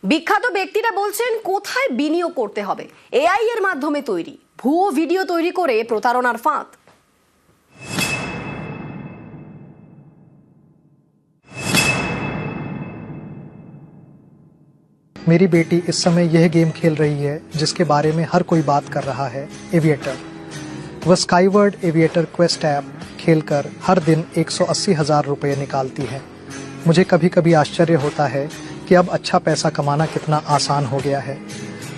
বিখ্যাত ব্যক্তিরা বলছেন কোথায় বিনিয়োগ করতে হবে। এআই এর মাধ্যমে তৈরি ভুয়ো ভিডিও তৈরি করে প্রতারণার ফাঁদ। मेरी बेटी इस समय यह गेम खेल रही है जिसके बारे में हर कोई बात कर रहा है, एविएटर। वह स्काईवर्ड एविएटर क्वेस्ट ऐप खेलकर हर दिन 180,000 रुपये निकालती है। मुझे कभी कभी आश्चर्य होता है कि अब अच्छा पैसा कमाना कितना आसान हो गया है।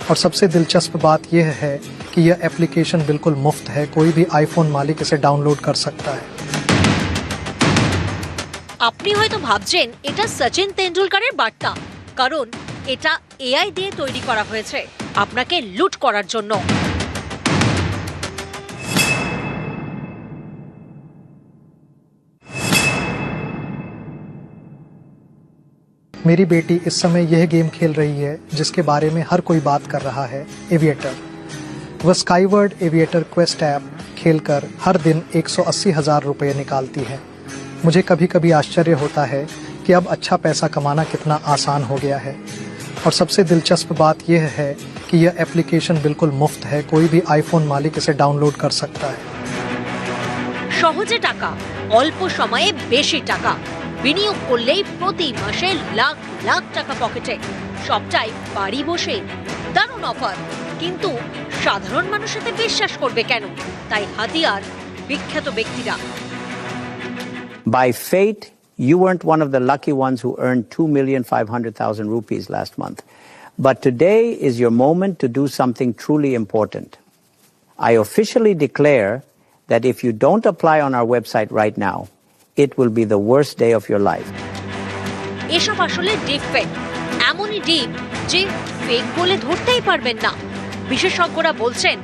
और सबसे दिलचस्प बात यह है कि यह एप्लीकेशन बिल्कुल मुफ्त है, कोई भी आईफोन मालिक इसे डाउनलोड कर सकता है। আপনি হয়তো ভাবছেন এটা সচিন তেন্ডুলকারের বার্তা, কারণ এটা এআই দিয়ে তৈরি করা হয়েছে আপনাকে লুট করার জন্য। मेरी बेटी इस समय यह गेम खेल रही है जिसके बारे में हर कोई बात कर रहा है, एविएटर। वह स्काईवर्ड एविएटर क्वेस्ट ऐप खेलकर हर दिन 180,000 रुपये निकालती है। मुझे कभी कभी आश्चर्य होता है कि अब अच्छा पैसा कमाना कितना आसान हो गया है। और सबसे दिलचस्प बात यह है कि यह एप्लीकेशन बिल्कुल मुफ्त है, कोई भी आईफोन मालिक इसे डाउनलोड कर सकता है। সহজে টাকা, অল্প সময়ে বেশি টাকা, বিনিয়োগ করলেই প্রতি মাসে লাখ লাখ টাকা পকেটে, সবটাই বাড়ি বসে। দারুণ অফার, কিন্তু সাধারণ মানুষ এতে বিশ্বাস করবে কেন? তাই হাতিয়ার বিখ্যাত ব্যক্তিরা। By fate, you weren't one of the lucky ones who earned 2,500,000 rupees last month. But today is your moment to do something truly important. I officially declare that if you don't apply on our website right now, it will be the worst day of your life. এসব আসলে deep fake, এমনই deep যে fake বলে ধরতেই পারবেন না। বিশেষজ্ঞরা বলছেন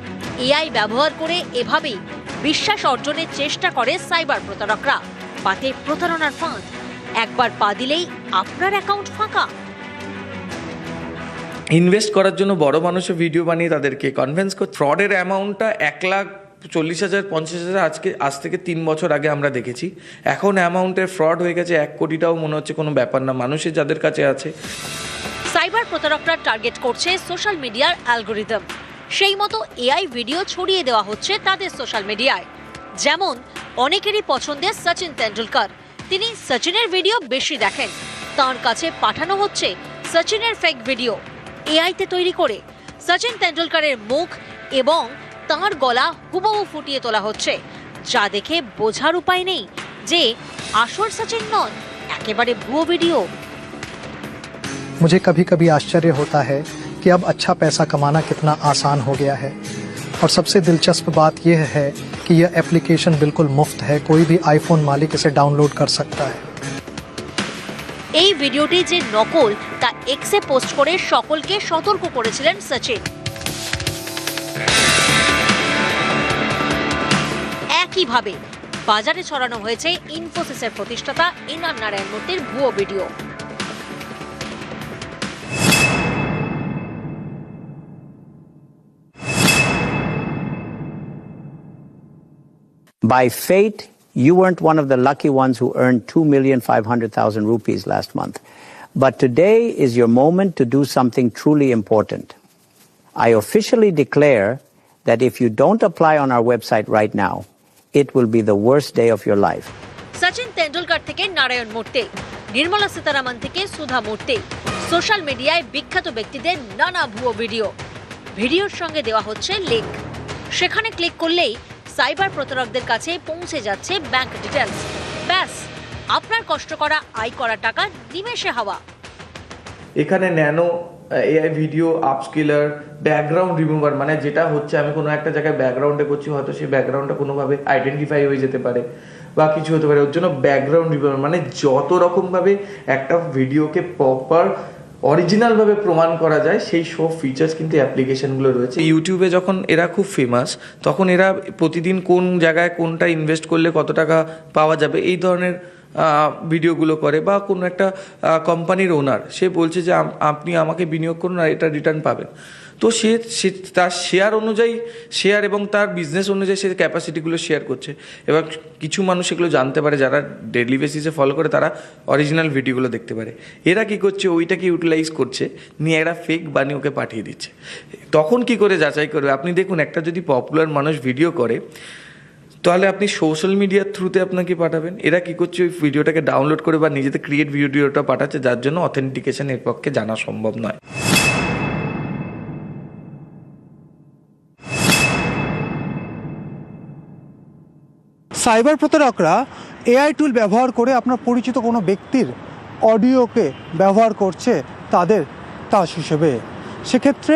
এআই ব্যবহার করে এভাবেই বিশ্বাস অর্জনের চেষ্টা করে সাইবার প্রতারকরা। পাতে প্রতারণার ফাঁদ, একবার পা দিলেই আপনার অ্যাকাউন্ট ফাঁকা। ইনভেস্ট করার জন্য বড় মানুষের ভিডিও বানিয়ে তাদেরকে কনভিন্স করে ফ্রডের অ্যামাউন্টটা 1,40,000 50,000 আজ থেকে 3 বছর আগে আমরা দেখেছি। এখন অ্যামাউন্টের ফ্রড হয়ে গেছে 1 কোটিটাও মনে হচ্ছে কোনো ব্যাপার না মানুষের যাদের কাছে আছে। সাইবার প্রতারকরা টার্গেট করছে সোশ্যাল মিডিয়ার অ্যালগোরিদম। সেই মতো এআই ভিডিও ছড়িয়ে দেওয়া হচ্ছে তাদের সোশ্যাল মিডিয়ায়। যেমন অনেকেরই পছন্দের সচিন তেন্ডুলকার, তিনি সচিনের ভিডিও বেশি দেখেন। তার কাছে পাঠানো হচ্ছে সচিনের ফেক ভিডিও এআইতে তৈরি করে। সচিন তেন্ডুলকারের মুখ এবং তাঁর গলা হুবহু ফুটিয়ে তোলা হচ্ছে, যা দেখে বোঝার উপায় নেই যে আসল সচিন নন, একেবারে ভুয়ো ভিডিও। मुझे कभी कभी आश्चर्य होता है कि अब अच्छा पैसा कमाना कितना आसान हो गया है। और सबसे दिलचस्प बात यह है कि यह एप्लीकेशन बिल्कुल मुफ्त है, कोई भी आईफोन मालिक इसे डाउनलोड कर सकता है। এই ভিডিওটি যে নকল তা এক্সে পোস্ট করে সকলকে সতর্ক করেছিলেন সচিন। একইভাবে বাজারে ছড়ানো হয়েছে ইনফোসিসের প্রতিষ্ঠাতা এনআর নারায়ণ মূর্তির ভুয়ো video. By fate, you weren't one of the lucky ones who earned 2,500,000 rupees last month. But today is your moment to do something truly important. I officially declare that if you don't apply on our website right now, it will be the worst day of your life. Sachin Tendulkar থেকে নারায়ণ মূর্তি, নির্মলা সীতারামন থেকে সুধা মূর্তি, social মিডিয়ায় বিখ্যাত ব্যক্তিদের নানা ভুয়ো video. ভিডিওর সঙ্গে দেওয়া হচ্ছে লিংক, সেখানে ক্লিক করলেই সাইবার প্রতারকদের কাছে পৌঁছে যাচ্ছে ব্যাংক ডিটেলস। ব্যাস, আপনার কষ্ট করা আয় করা টাকা নিমেষে হাওয়া। এখানে nano AI video upskiller, background remover, মানে যেটা হচ্ছে আমি কোনো একটা জায়গায় ব্যাকগ্রাউন্ডে করছি, হয়তো সেই ব্যাকগ্রাউন্ডটা কোনোভাবে আইডেন্টিফাই হয়ে যেতে পারে বা কিছু হতে পারে, ওর জন্য ব্যাকগ্রাউন্ড রিমুভার, মানে যত রকমভাবে একটা ভিডিওকে প্রপার অরিজিনালভাবে প্রমাণ করা যায় সেই সব ফিচার্স কিন্তু অ্যাপ্লিকেশনগুলো রয়েছে। ইউটিউবে যখন এরা খুব ফেমাস, তখন এরা প্রতিদিন কোন জায়গায় কোনটা ইনভেস্ট করলে কত টাকা পাওয়া যাবে এই ধরনের ভিডিওগুলো করে, বা কোনো একটা কোম্পানির ওনার সে বলছে যে আপনি আমাকে বিনিয়োগ করুন আর এটা রিটার্ন পাবেন, তো সে তার শেয়ার অনুযায়ী শেয়ার এবং তার বিজনেস অনুযায়ী সে ক্যাপাসিটিগুলো শেয়ার করছে। এবার কিছু মানুষ এগুলো জানতে পারে, যারা ডেইলি বেসিসে ফলো করে তারা অরিজিনাল ভিডিওগুলো দেখতে পারে। এরা কি করছে, ওইটাকে ইউটিলাইজ করছে, নিয়ে একটা ফেক বানিয়ে ওকে পাঠিয়ে দিচ্ছে। তখন কি করে যাচাই করবে? আপনি দেখুন, একটা যদি পপুলার মানুষ ভিডিও করে তাহলে আপনি সোশ্যাল মিডিয়ার থ্রুতে আপনাকে পাঠাবেন। এরা কি করছে, ওই ভিডিওটাকে ডাউনলোড করে বা নিজেদের ক্রিয়েট ভিডিওটা পাঠাচ্ছে, যার জন্য অথেন্টিকেশন এর পক্ষে জানা সম্ভব নয়। সাইবার প্রতারকরা এআই টুল ব্যবহার করে আপনার পরিচিত কোনো ব্যক্তির অডিওকে ব্যবহার করছে তাদের তাস হিসেবে। সেক্ষেত্রে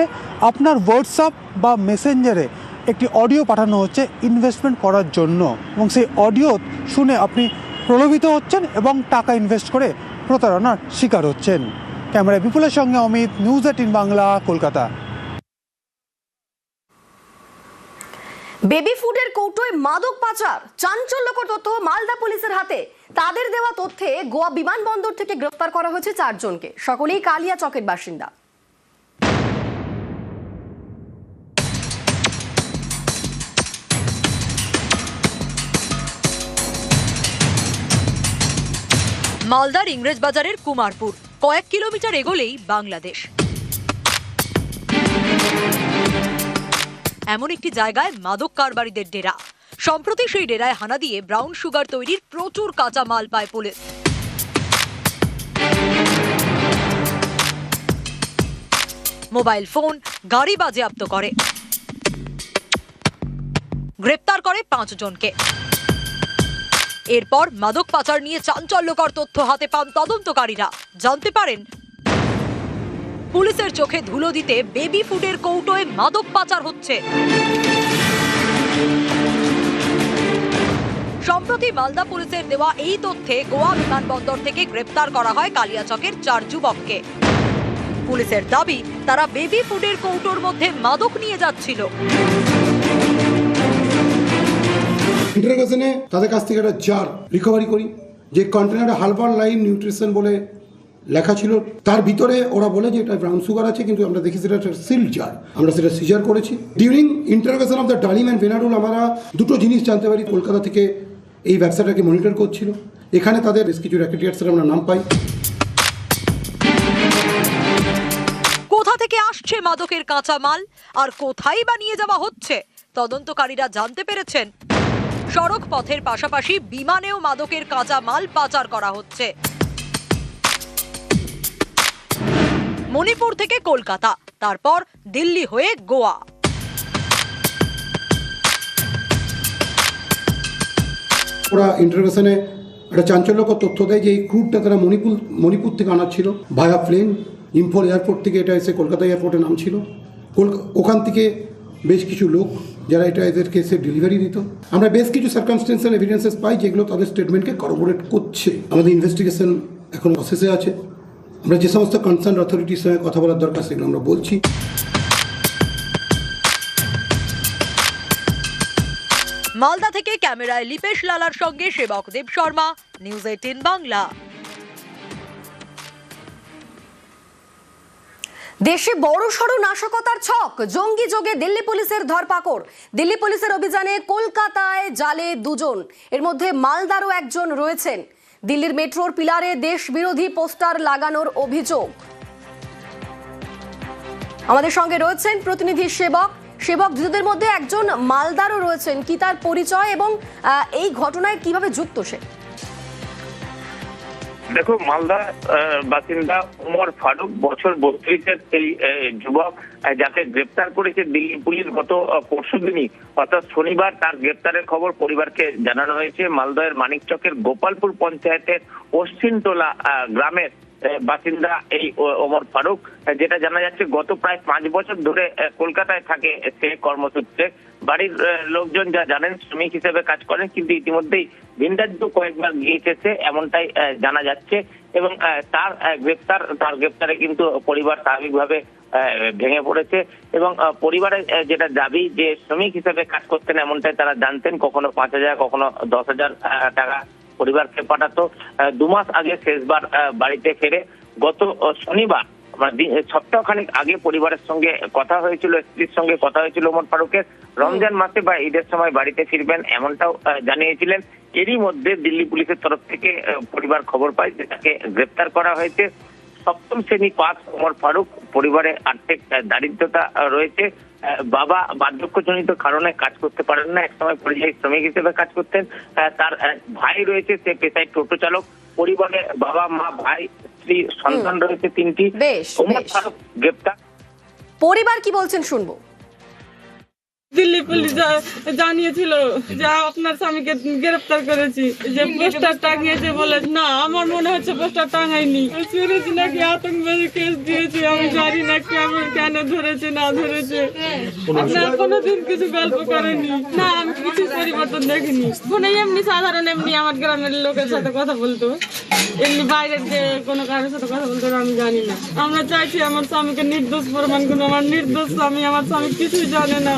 আপনার হোয়াটসঅ্যাপ বা মেসেঞ্জারে একটি অডিও পাঠানো হচ্ছে ইনভেস্টমেন্ট করার জন্য, এবং সেই অডিও শুনে আপনি প্রলোভিত হচ্ছেন এবং টাকা ইনভেস্ট করে প্রতারণার শিকার হচ্ছেন। ক্যামেরায় বিপুলের সঙ্গে অমিত, নিউজ 18 বাংলা, কলকাতা। বেবি ফুডের কৌটোয় মাদক পাচার, চাঞ্চল্যকর তথ্য মালদা পুলিশের হাতে। তাদের দেওয়া তথ্যে গোয়া বিমানবন্দর থেকে গ্রেফতার করা হয়েছে 4 জনকে, সকলেই কালিয়াচকের বাসিন্দা। মালদার ইংরেজবাজারের কুমারপুর, কয়েক কিলোমিটার এগোলেই বাংলাদেশ। এমন একটি জায়গায় মাদক কারবারিদের ডেরা। সম্প্রতি সেই ডেরায় হানা দিয়ে ব্রাউন সুগার তৈরির প্রচুর কাঁচা মাল পায় পুলিশ। মোবাইল ফোন, গাড়ি বাজেয়াপ্ত করে, গ্রেপ্তার করে 5 জনকে। এরপর মাদক পাচার নিয়ে চাঞ্চল্যকর তথ্য হাতে পান তদন্তকারীরা। জানতে পারেন পুলিশের চোখে ধুলো দিতে বেবি ফুডের কৌটোয় মাদক পাচার হচ্ছে। সম্প্রতি মালদা পুলিশের দেওয়া এই তথ্যে গোয়া বিমানবন্দর থেকে গ্রেপ্তার করা হয় কালিয়াচকের 4 যুবককে। পুলিশের দাবি, তারা বেবি ফুডের কৌটোর মধ্যে মাদক নিয়ে যাচ্ছিল। ইন্টারোগেশনে তাদের কাছ থেকে একটা জার রিকভারি করি, যে কন্টেনারে হারবাল লাইন নিউট্রিশন বলে লেখা ছিল, তার ভিতরে ওরা বলে যে এটা ব্রাউন সুগার আছে, কিন্তু আমরা দেখি সেটা একটা সিল্ড জার। আমরা সেটা সিজার করেছি। ডিউরিং ইন্টারোগেশন অফ দ্য ডালিম অ্যান্ড ভেনাডুল আমরা 2টো জিনিস জানতে পারি। কলকাতা থেকে এই ব্যবসাটাকে মনিটর করছিল, এখানে তাদের বেশ কিছু র্যাকেটিয়ার্সের আমরা নাম পাই। কোথা থেকে আসছে মাদকের কাঁচা মাল আর কোথায় বা নিয়ে যাওয়া হচ্ছে, তদন্তকারীরা জানতে পেরেছেন সড়ক পথের পাশাপাশি বিমানেও মাদকের কাঁচা মাল পাচার করা হচ্ছে। মণিপুর থেকে কলকাতা, তারপর দিল্লি হয়ে গোয়া। ওরা ইন্টারোগেশনে একটা চাঞ্চল্যকর তথ্য দেয় যে এই ক্রুডটা তারা মণিপুর থেকে আনা ছিল ভায়া প্লেন। ইম্ফল এয়ারপোর্ট থেকে এটা এসে কলকাতা এয়ারপোর্টে নামছিল। ওখান থেকে বেশ কিছু লোক যারা এটা এদেরকে এসে ডেলিভারি দিত। আমরা বেশ কিছু সার্কামস্টেন্সিয়াল এভিডেন্সেস পাই যেগুলো তাদের স্টেটমেন্টকে করবোরেট করছে। আমাদের ইনভেস্টিগেশন এখন প্রসেসে আছে। আমরা যে সমস্ত কনসার্ন অথরিটির সঙ্গে কথা বলার দরকার সেগুলো আমরা বলছি। মালদা থেকে ক্যামেরায় লিপেশ লালার সঙ্গে সেবক দেব শর্মা, নিউজ 18 বাংলা। দেশে বড়সড় নাশকতার ছক, জঙ্গি যোগে দিল্লি পুলিশের ধরপাকড়। দিল্লি পুলিশের অভিযানে কলকাতায় জালে 2 জন, এর মধ্যে মালদারও 1 জন রয়েছেন। দিল্লির মেট্রোর পিলারে দেশ বিরোধী পোস্টার লাগানোর অভিযোগ। আমাদের সঙ্গে রয়েছেন প্রতিনিধি সেবক। ধৃতদের মধ্যে একজন মালদারও রয়েছেন, কি তার পরিচয় এবং এই ঘটনায় কিভাবে যুক্ত সে? দেখো, মালদা বাসিন্দা ওমর ফারুক, বছর 32-এর এই যুবক, যাকে গ্রেপ্তার করেছে দিল্লি পুলিশ গত পরশুদিনই অর্থাৎ শনিবার। তার গ্রেপ্তারের খবর পরিবারকে জানানো হয়েছে। মালদহের মানিকচকের গোপালপুর পঞ্চায়েতের পশ্চিমটোলা গ্রামের বাসিন্দা এই ওমর ফারুক। যেটা জানা যাচ্ছে গত প্রায় 5 বছর ধরে কলকাতায় থাকে সে কর্মসূত্রে। বাড়ির লোকজন যা জানেন, শ্রমিক হিসেবে কাজ করেন, কিন্তু ইতিমধ্যেই ভিন রাজ্য কয়েকবার গিয়েছে সে, এমনটাই জানা যাচ্ছে। এবং তার গ্রেপ্তারে কিন্তু পরিবার স্বাভাবিকভাবে ভেঙে পড়েছে। এবং পরিবারের যেটা দাবি যে শ্রমিক হিসেবে কাজ করতেন, এমনটাই তারা জানতেন। কখনো 5,000, কখনো 10,000 টাকা পরিবারকে পাঠাতো। 2 মাস আগে শেষবার বাড়িতে ফেরে। গত শনিবার সপ্তাহখানেক আগে পরিবারের সঙ্গে কথা হয়েছিল, স্ত্রীর সঙ্গে কথা হয়েছিল ওমর ফারুকের। রমজান মাসে বা ঈদের সময় বাড়িতে ফিরবেন এমনটাও জানিয়েছিলেন। এরই মধ্যে দিল্লি পুলিশের তরফ থেকে পরিবার খবর পায় যে তাকে গ্রেপ্তার করা হয়েছে। 7ম শ্রেণী পাস ওমর ফারুক, পরিবারে আর্থিক দারিদ্রতা রয়েছে। বাবা বার্ধক্যজনিত কারণে কাজ করতে পারেন না, একসময় পরিযায়ী শ্রমিক হিসেবে কাজ করতেন। তার ভাই রয়েছে, সে পেশায় টোটো চালক। পরিবারে বাবা, মা, ভাই, স্ত্রী, সন্তান রয়েছে 3টি। বেশ, ওমর বেশ। ফারুক গ্রেপ্তার। পরিবার কি বলছেন শুনবো। দিল্লি পুলিশ জানিয়েছিল যে আপনার স্বামীকে গ্রেফতার করেছি, যে পোস্টার টাঙিয়েছে বলে। না, আমার মনে হচ্ছে পোস্টার টাঙায়নি, শুনেছি নাকি আতঙ্কবাদী কেস দিয়েছে। আমি জানি না কেন ধরেছে না ধরেছে। না, কোনোদিন কিছু গল্প করেনি। না, আমি কিছু পরিবর্তন দেখিনি। ফোনে এমনি সাধারণ এমনি আমার গ্রামের লোকের সাথে কথা বলতো, এমনি বাইরের যে কোনো কারোর সাথে কথা বলতো আমি জানি না। আমরা চাইছি আমার স্বামীকে নির্দোষ প্রমাণ করুন। আমার নির্দোষ স্বামী, আমার স্বামী কিছুই জানে না।